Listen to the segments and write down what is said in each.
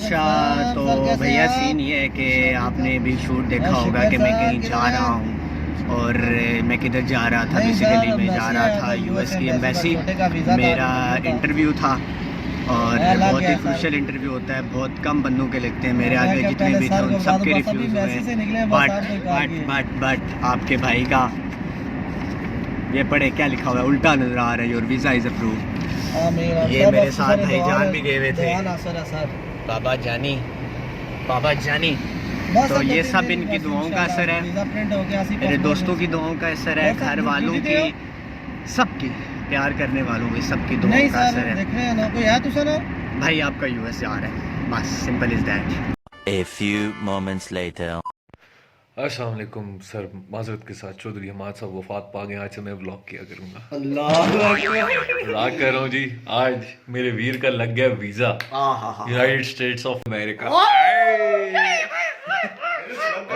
अच्छा तो भैया सीन ये है कि आपने भी शूट देखा होगा कि मैं कहीं जा रहा हूँ और मैं किधर जा रहा था। बेसिकली मैं जा रहा था यूएस की एम्बेसी। मेरा इंटरव्यू था और बहुत ही क्रूशियल इंटरव्यू होता है, बहुत कम बंदों के लिखते हैं। मेरे आगे जितने भी थे उन सब के रिफ्यूज़ हुए। बट आपके भाई का ये पढ़े क्या लिखा हुआ है, उल्टा नज़र आ रहा है, योर वीज़ा इज़ अप्रूव्ड। ये मेरे साथ भाईजान भी गए हुए थे, बाबा जानी। तो ये सब इनकी दुआओं का असर है, मेरे दोस्तों की दुआओं का असर है, घर वालों की, सबकी, प्यार करने वालों की, सबकी दुआओं का असर है। भाई आपका यूएस जा रहा है, बस simple is that. A few moments later. अस्सलाम वालेकुम सर, माजरत के साथ चौधरी हमाद साहब वफात पा गए। आज से मैं व्लॉग किया करूंगा। व्लॉग कर रहा हूँ जी। आज मेरे वीर का लग गया visa United States of America.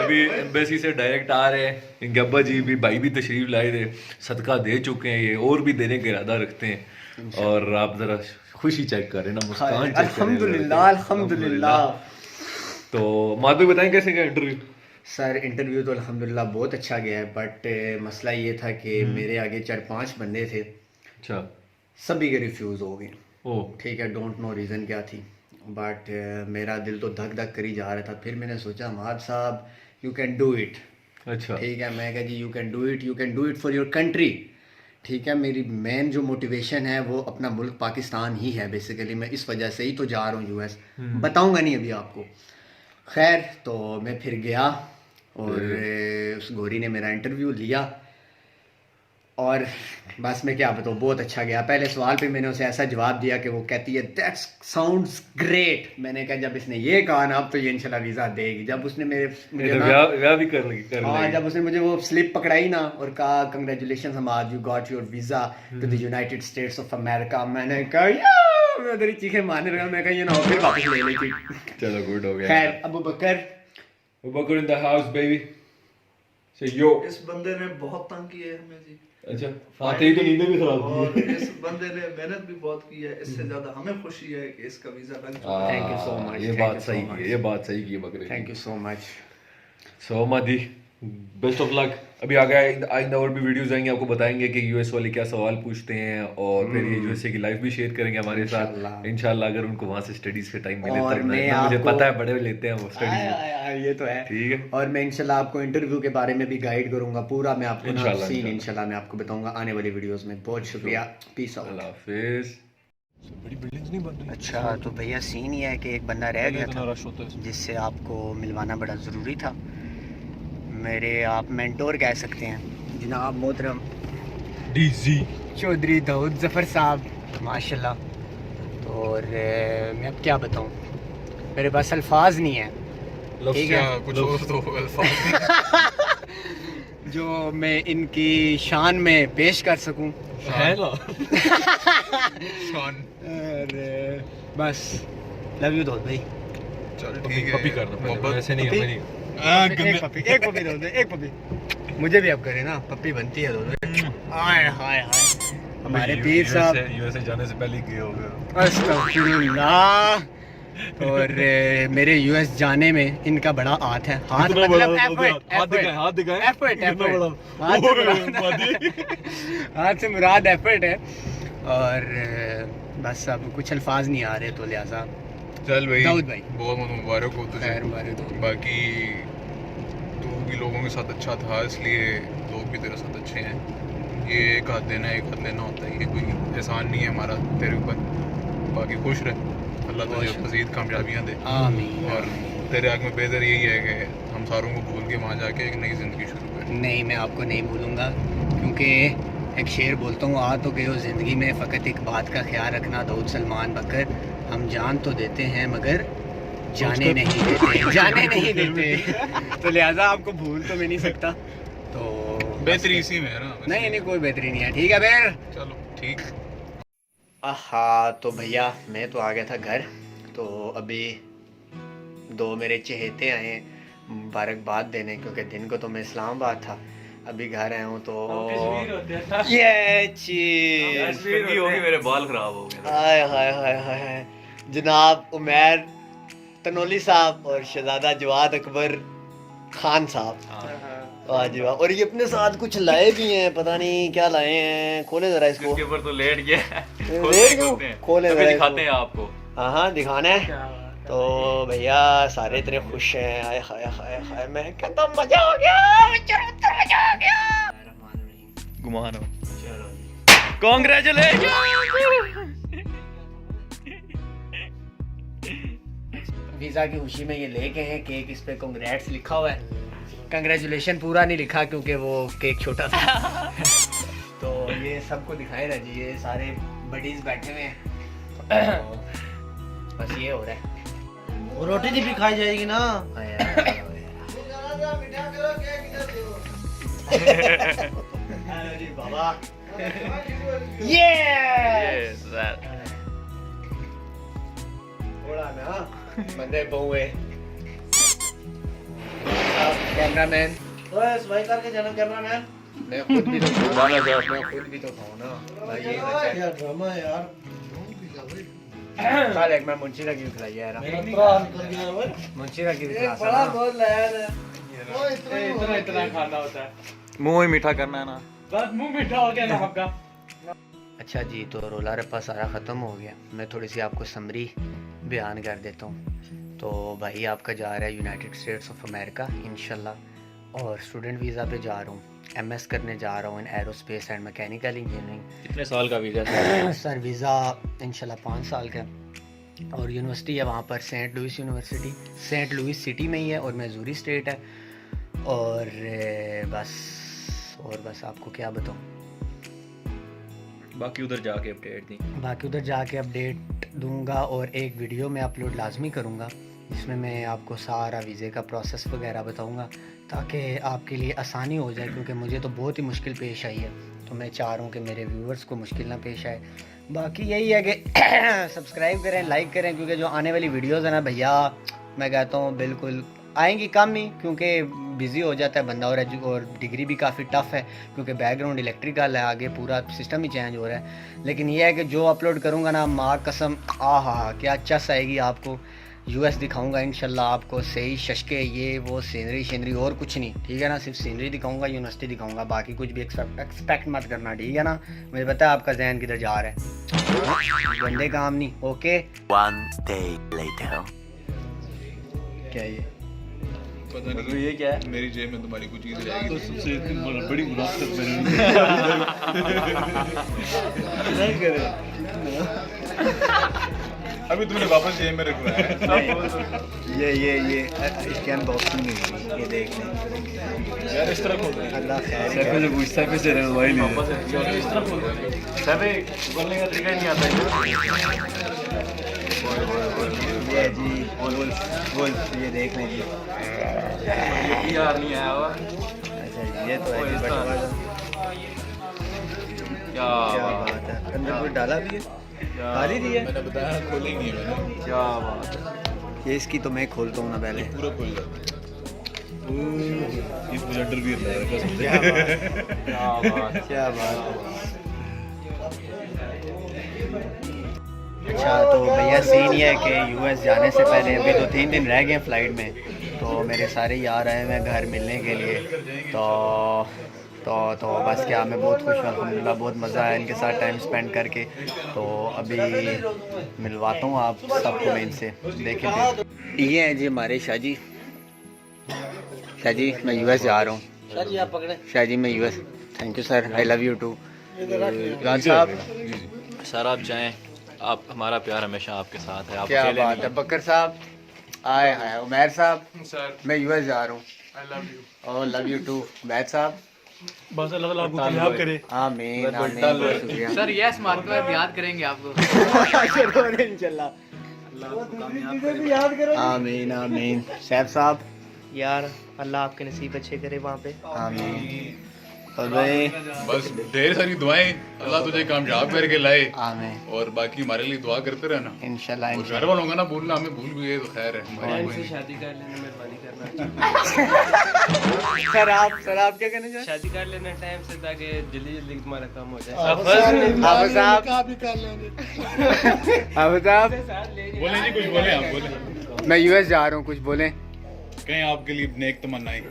अभी एम्बेसी से डायरेक्ट आ रहे हैं। इनके अब्बा जी भी, भाई भी तशरीफ लाए थे, सदका दे चुके हैं, ये और भी देने का इरादा रखते हैं। और आप जरा खुशी चेक करें ना, मुस्कान चेक करें। अल्हम्दुलिल्लाह। तो माधव बताएं कैसे गया इंटरव्यू? सर इंटरव्यू तो अल्हम्दुलिल्लाह बहुत अच्छा गया है, बट मसला ये था कि मेरे आगे 4-5 बंदे थे। अच्छा। सभी के रिफ्यूज़ हो गए। ओह ठीक है, डोंट नो रीज़न क्या थी, बट मेरा दिल तो धक धक करी जा रहा था। फिर मैंने सोचा महाद साहब यू कैन डू इट। अच्छा। ठीक है, मैं कहा जी you can do it for your country. ठीक है, मेरी मेन जो मोटिवेशन है वो अपना मुल्क पाकिस्तान ही है। बेसिकली मैं इस वजह से ही तो जा रहा हूँ यूएस, बताऊँगा नहीं अभी आपको। खैर, तो मैं फिर गया और उस गोरी ने मेरा इंटरव्यू लिया और बस मैं क्या बताऊँ, बहुत अच्छा गया। पहले सवाल पे मैंने उसे ऐसा जवाब दिया कि वो कहती है दैट्स साउंड्स ग्रेट। मैंने कहा जब इसने ये कहा ना अब तो ये इंशाल्लाह वीज़ा देगी। जब उसने मुझे व्याह भी कर लगी जब उसने मुझे वो स्लिप पकड़ाई ना और कहा congratulation Hamad, you got your visa to the United States of America, मैंने कहा मैं उधर ही चीखें मारने लगा। मैं कहा ये ना फिर वापस ले लेती। चलो गुड हो गया। खैर, अबू बकर इन द हाउस बेबी से यो। इस बंदे ने बहुत तंग किया है हमें जी। अच्छा, हाँ तेरी तो नींद भी खराब की और है। इस बंदे ने मेहनत भी बहुत की है। इससे ज्यादा हमें खुशी है कि इसका वीजा लग चुका है। Thank you so much. ये बात सही की है, ये बात सही की है बकरे। Thank you so much. So Modi best of luck. अभी आगे आइंदा और भी वीडियोस आएंगे, आपको बताएंगे कि यूएस वाले क्या सवाल पूछते हैं और फिर ये यूएसए की लाइफ भी शेयर करेंगे हमारे साथ इंशाल्लाह, अगर उनको वहां से स्टडीज पे टाइम मिले और तब। मैं मुझे पता है बड़े लेते हैं वो स्टडी। ये तो है, ठीक है। और मैं इंशाल्लाह आपको इंटरव्यू के बारे में भी गाइड करूंगा पूरा। मैं आपको इंशाल्लाह, सीन इंशाल्लाह मैं आपको बताऊंगा आने वाली वीडियोस में। बहुत शुक्रिया, पीस आउट। अल्लाह हाफिज। बड़ी बिल्डिंग्स नहीं बन रही। अच्छा, तो भैया सीन ये है कि एक बंदा रह गया था जिससे आपको मिलवाना बड़ा ज़रूरी था। मेरे आप मेंटोर कह सकते हैं जनाब मोहतरम डीजी चौधरी दाऊद जफ़र साहब, माशाल्लाह। तो और मैं अब क्या बताऊं, मेरे पास अल्फाज नहीं है। ठीक है, कुछ और तो अल्फाज जो मैं इनकी शान में पेश कर सकूं। है ना। और बस लव यू दाऊद भाई। चल ठीक है, पपी करना ऐसे नहीं पपी? है। एक पपी दो, एक पपी मुझे भी अब करे ना, पपी बनती है दो। हाय हाय हाय, हमारे पीर साहब यूएसए जाने से पहले किए हो गए। अस्तगफिरुल्लाह। और मेरे यूएस जाने में इनका बड़ा हाथ है। हाथ मतलब हाथ से मुराद एफर्ट है। और बस अब कुछ अल्फाज नहीं आ रहे, तो लिहाजा चल भाई, दाऊद भाई बहुत बहुत मुबारक हो तुझे। बाकी तू भी लोगों के साथ अच्छा था, इसलिए लोग भी तेरे साथ अच्छे हैं। ये एक हाथ देना एक हाथ लेना होता है, ये कोई एहसान नहीं है हमारा तेरे ऊपर। बाकी खुश रह, अल्लाह तुझे मज़ीद कामयाबियाँ दे। आमीन। और तेरे आग में बेहतर यही है कि हम सारों को भूल के वहाँ जाके एक नई ज़िंदगी शुरू करें। नहीं, मैं आपको नहीं भूलूंगा, क्योंकि एक शेर बोलता हूँ, आ तो गए हो ज़िंदगी में, फ़कत एक बात का ख्याल रखना दाऊद सलमान बकर, हम जान तो देते हैं मगर जाने नहीं देते। तो लिहाजा आपको भूल तो मैं नहीं सकता। तो बेहतरी इसी में है ना। नहीं कोई बेहतरी नहीं है। ठीक है फिर, चलो ठीक। हाँ तो भैया मैं तो आ गया था घर। तो अभी दो मेरे चहेते आए मुबारकबाद देने, क्योंकि दिन को तो मैं इस्लामाबाद था, अभी घर आया हूँ। तो ये चीज होगी, मेरे बाल खराब हो गए। हाय हाय हाय हाय, जनाब उमैर तनोली साहब और शहजादा जवाद अकबर खान साहब। वाह जी वाह। और ये अपने साथ कुछ लाए भी हैं, पता नहीं क्या लाए हैं, खोले जरा इसको। इसके ऊपर तो लेट गया, लेट क्यों? खोले अभी जरा दिखाते इसको। हैं आपको। हाँ हाँ दिखाना है। तो भैया सारे इतने खुश हैं, आए हाय हाय हाय, मैं कहता मजा हो गया, मजा हो गया। घुमाना कांग्रेचुलेशन। वीज़ा की खुशी में ये लेके हैं केक, इस पे कांग्रेट्स लिखा हुआ है। कांग्रेचुलेशन पूरा नहीं लिखा क्योंकि वो केक छोटा था। तो ये सबको दिखाए ना जी, ये सारे बडीज बैठे हुए हैं। बस ये हो रहा है। वो रोटी भी खाई जाएगी ना। बाबा ये बंदे बहुए कैमरामैन। ओए सफाई करके जाना कैमरामैन। मैं खुद भी तो खाऊं ना भाई। ये यार ड्रामा है यार। साल एक मैं मुंशी का क्यों खिलाई यार, प्राण कर गया ओए। मुंशी का क्यों खिला बड़ा बोल रहा है। ओए इतना खाना होता है, मुंह ही मीठा करना है ना, बस मुंह मीठा हो गया ना आपका। अच्छा जी, तो रोला रप्पा सारा ख़त्म हो गया। मैं थोड़ी सी आपको समरी बयान कर देता हूँ। तो भाई आपका जा रहा है यूनाइटेड स्टेट्स ऑफ अमेरिका इंशाल्लाह, और स्टूडेंट वीज़ा पे जा रहा हूँ। एमएस करने जा रहा हूँ in aerospace and mechanical engineering. कितने साल का वीज़ा? सर वीज़ा इंशाल्लाह 5 साल का, और यूनिवर्सिटी है वहाँ पर Saint Louis university, Saint Louis city में ही है, और मिज़ूरी स्टेट है। और बस आपको क्या बताऊँ, बाकी उधर जाके अपडेट दी। बाकी उधर जाके अपडेट दूंगा, और एक वीडियो मैं अपलोड लाजमी करूंगा जिसमें मैं आपको सारा वीज़े का प्रोसेस वगैरह बताऊंगा, ताकि आपके लिए आसानी हो जाए, क्योंकि मुझे तो बहुत ही मुश्किल पेश आई है। तो मैं चाह रहा हूँ कि मेरे व्यूवर्स को मुश्किल ना पेश आए। बाकी यही है कि सब्सक्राइब करें, लाइक करें, क्योंकि जो आने वाली वीडियोज़ है ना भैया, मैं कहता हूँ बिल्कुल आएंगी कम ही, क्योंकि बिज़ी हो जाता है बंदा, और डिग्री भी काफ़ी टफ़ है क्योंकि बैकग्राउंड इलेक्ट्रिकल है, आगे पूरा सिस्टम ही चेंज हो रहा है। लेकिन यह है कि जो अपलोड करूँगा ना, माँ कसम हाँ क्या चस आएगी आपको। यूएस दिखाऊंगा इंशाल्लाह आपको, सही शशके ये वो सीनरी और कुछ नहीं, ठीक है ना। सिर्फ सीनरी दिखाऊंगा, यूनिवर्सिटी दिखाऊंगा, बाकी कुछ भी एक्सपेक्ट मत करना, ठीक है ना। मुझे पता है आपका जहन किधर जा रहा है, गंदे काम नहीं। ओके। One day later. क्या ये पता नहीं ये क्या है? मेरी जेब में तुम्हारी कुछ चीज़ जाएगी। सबसे बड़ी मुनाफत मैंने नहीं करे। अभी तुमने वापस जेब में रखवा है। ये इसके अनबॉक्सिंग है, ये देख लें यार इस तरह खोल रहे हैं। अल्लाह खैर सैफे से पूछ, सैफे से रहे भाई नहीं वापस इस तरह बोल रहे हैं। सैफे बोलने का तरीका ही नहीं आता ये जी बोल ये देख लें जी। ये यार नहीं आया हुआ। अच्छा ये तो है जी, बटवा क्या क्या बात है। अंदर कोई डाला भी है, खाली दी है। मैंने बताया खोली नहीं है मैंने। क्या बात है। ये इसकी तो मैं खोलता हूँ ना पहले। पूरा खोल जाता ये मुझे डर भी लग रहा है। क्या बात है, क्या बात है। अच्छा तो भैया सीन ये है कि यूएस जाने से पहले अभी तो 3 दिन रह गए फ़्लाइट में, तो मेरे सारे यार आए हैं घर मिलने के लिए। तो बस क्या, मैं बहुत खुश हूँ अल्हम्दुलिल्लाह, बहुत मज़ा आया इनके साथ टाइम स्पेंड करके। तो अभी मिलवाता हूँ आप सबको मैं इनसे। देखें ये हैं जी हमारे शाहजी। शाहजी मैं यूएस जा रहा हूँ। शाहजी आप पकड़े। शाहजी मैं US. Thank you sir, I love you too. Raj Sahab sir आप चाहें, आप हमारा प्यार हमेशा आपके साथ है। आप क्या अकेले बात नहीं है। बकर साहब आए हाय। उमैर साहब सर मैं यूएस जा रहा हूँ। आई लव यू। और लव यू टू। बैद साहब बस अल्लाह ताला आपको कामयाब करे। आमीन आमीन, बहुत शुक्रिया सर यस मार्क में याद करेंगे आपको जरूर इंशाल्लाह। आमीन आमीन। सैफ साहब यार अल्लाह आपके नसीब अच्छे करे वहाँ पे। आमीन। और भाई बस ढेर सारी दुआएं, अल्लाह तुझे कामयाब करके लाए, आमीन और बाकी हमारे लिए दुआ करते रहना। इंशाल्लाह और घर वालों का ना भूलना, हमें भूल भी गए तो खैर है, हमारी कोई नहीं। शादी कर लेने मेहरबानी करना। सर आप क्या कहना चाहते शादी कर लेना टाइम से, ताकि जल्दी जल्दी तुम्हारा काम हो जाए। हैं? आप साहब बोले जी, कुछ बोले आप बोले। मैं यूएस जा रहा हूँ, कुछ बोलें? कहीं आपके लिए नेक तमन्नाएं।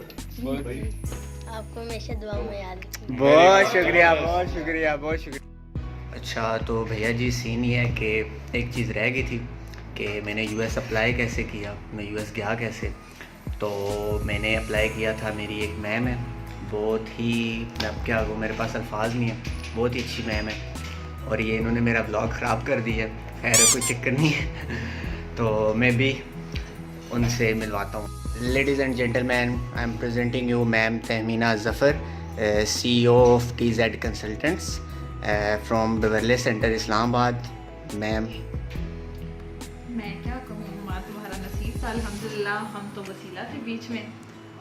आपको हमेशा दुआओं में याद रखना। बहुत शुक्रिया, बहुत शुक्रिया, बहुत शुक्रिया। अच्छा तो भैया जी सीन ये है कि एक चीज़ रह गई थी कि मैंने यूएस अप्लाई कैसे किया, मैं यूएस गया कैसे। तो मैंने अप्लाई किया था, मेरी एक मैम है, बहुत ही, मैं अब क्या वो मेरे पास अल्फाज नहीं है, बहुत ही अच्छी मैम है, और ये इन्होंने मेरा ब्लॉग ख़राब कर दिया है। खैर कोई चक्कर नहीं है। तो मैं भी उनसे मिलवाता हूँ। Ladies and gentleman, I am presenting you ma'am Tahmina Zafar, CEO of TZ consultants from Beverly centre Islamabad. Ma'am मैं क्या कहूँ, माँ तुम्हारा नसीब था अल्हम्दुलिल्लाह, हम तो वसीला थे बीच में,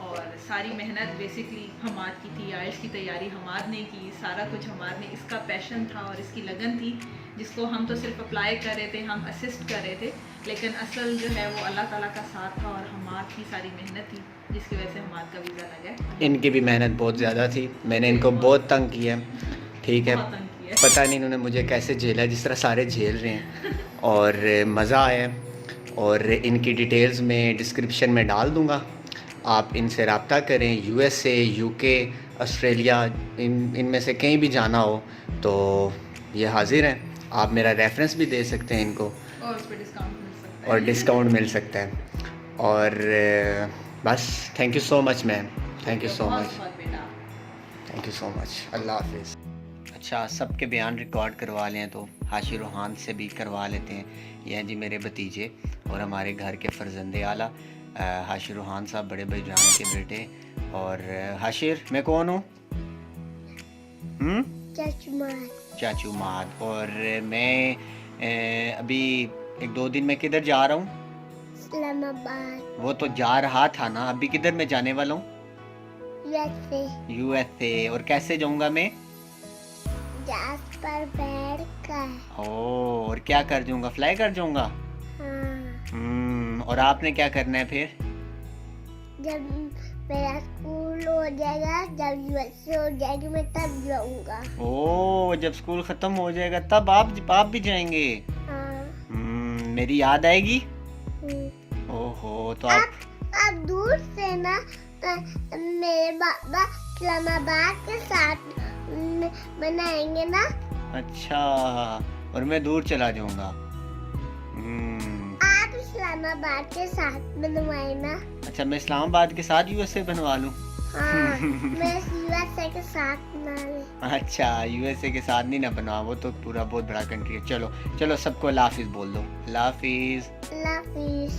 और सारी मेहनत बेसिकली हमार की थी, आइल्स की तैयारी हमार ने की, सारा कुछ हमार ने, इसका पैशन था और इसकी लगन थी, जिसको हम तो सिर्फ अप्लाई कर रहे थे, हम असिस्ट कर रहे थे, लेकिन असल जो है वो अल्लाह ताला का साथ था और हमार की सारी मेहनत थी, जिसकी वजह से हमार का वीज़ा लगा। इनकी भी मेहनत बहुत ज़्यादा थी, मैंने इनको बहुत तंग किया, ठीक है, बहुत तंग किया। पता नहीं इन्होंने मुझे कैसे झेला, जिस तरह सारे झेल रहे हैं, और मज़ा आया। और इनकी डिटेल्स मैं डिस्क्रिप्शन में डाल दूँगा, आप इनसे रब्ता करें। USA, UK, ऑस्ट्रेलिया, इनमें से कहीं भी जाना हो तो ये हाजिर हैं। आप मेरा रेफरेंस भी दे सकते हैं इनको, और उस पर डिस्काउंट मिल सकता है। और डिस्काउंट मिल सकता है। और बस thank you so much ma'am, thank you so much, बेटा, थैंक यू सो मच, अल्लाह हाफिज़। अच्छा सबके बयान रिकॉर्ड करवा लें तो हाशिर रोहान से भी करवा लेते हैं। ये हैं जी मेरे भतीजे और हमारे घर के फर्जंदे आला हाशिर रोहान साहब, बड़े भाईजान के बेटे। और हाशिर मैं कौन हूँ? चाचू माद। और मैं अभी 1-2 दिन में किधर जा रहा हूँ? इस्लामाबाद। वो तो जा रहा था ना, अभी किधर मैं जाने वाला हूँ? USA। और कैसे जाऊँगा मैं? जहाज पर बैठ कर। ओह, और क्या कर जाऊँगा? फ्लाई कर जाऊँगा? हाँ। और आपने क्या करना है फिर? जब मेरा स्कूल हो जाएगा, जब यूएसए हो जाएगी, मैं तब जाऊँगा। ओह, जब स्कूल ख़त्म हो जाएगा तब आप भी जाएंगे? हाँ। मेरी याद आएगी? ओहो, तो आप दूर से ना मेरे बाबा इस्लामाबाद के साथ बनाएंगे ना। अच्छा, और मैं दूर चला जाऊंगा। आप इस्लामाबाद के साथ बनवाए ना। अच्छा, मैं इस्लामाबाद के साथ USA बनवा लूं? हाँ, मैं USA के साथ बना ले। अच्छा, USA के साथ नहीं ना बनवा, वो तो पूरा बहुत बड़ा कंट्री है। चलो चलो सबको अल्लाह हाफिज़ बोल दो। अल्लाह हाफिज़। अल्लाह हाफिज़।